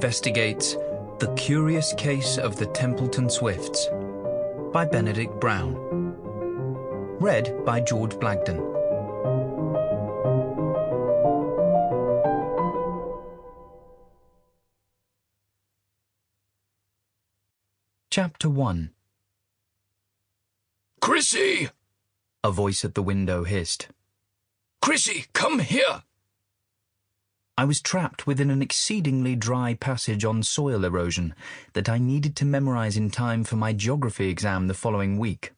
investigates The Curious Case of the Templeton Swifts by Benedict Brown. Read by George Blagden. Chapter 1. "Chrissy!" a voice at the window hissed. "Chrissy, come here!" I was trapped within an exceedingly dry passage on soil erosion that I needed to memorize in time for my geography exam the following week.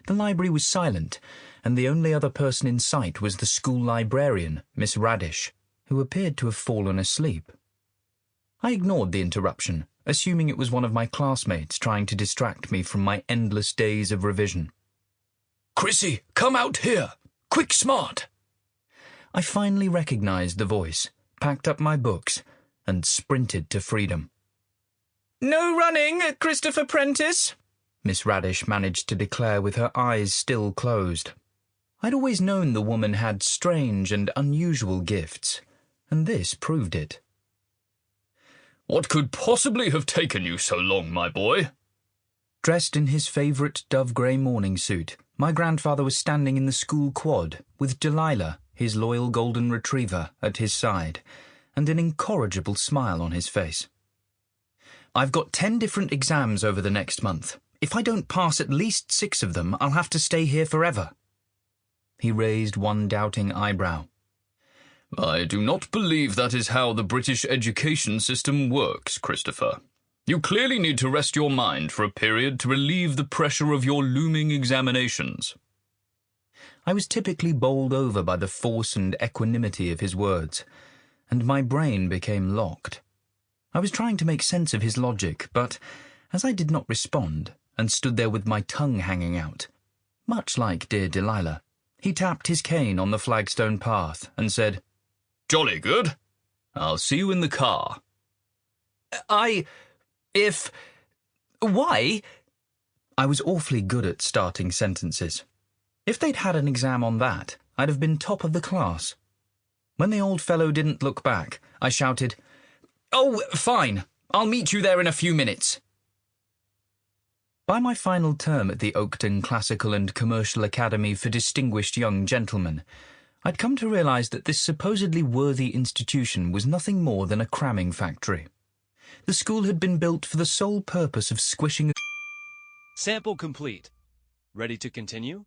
The library was silent, and the only other person in sight was the school librarian, Miss Radish, who appeared to have fallen asleep. I ignored the interruption, assuming it was one of my classmates trying to distract me from my endless days of revision. "Chrissy, come out here! Quick, smart!" I finally recognized the voice, packed up my books, and sprinted to freedom. "No running, Christopher Prentice," Miss Radish managed to declare with her eyes still closed. I'd always known the woman had strange and unusual gifts, and this proved it. "What could possibly have taken you so long, my boy?" Dressed in his favourite dove-grey morning suit, my grandfather was standing in the school quad with Delilah, his loyal golden retriever, at his side, and an incorrigible smile on his face. "I've got 10 different exams over the next month. If I don't pass at least 6 of them, I'll have to stay here forever." He raised one doubting eyebrow. "I do not believe that is how the British education system works, Christopher. You clearly need to rest your mind for a period to relieve the pressure of your looming examinations." I was typically bowled over by the force and equanimity of his words, and my brain became locked. I was trying to make sense of his logic, but as I did not respond and stood there with my tongue hanging out, much like dear Delilah, he tapped his cane on the flagstone path and said, "Jolly good. I'll see you in the car." Why? I was awfully good at starting sentences. If they'd had an exam on that, I'd have been top of the class. When the old fellow didn't look back, I shouted, "Oh, fine. I'll meet you there in a few minutes." By my final term at the Oakton Classical and Commercial Academy for Distinguished Young Gentlemen, I'd come to realize that this supposedly worthy institution was nothing more than a cramming factory. The school had been built for the sole purpose of squishing... Sample complete. Ready to continue?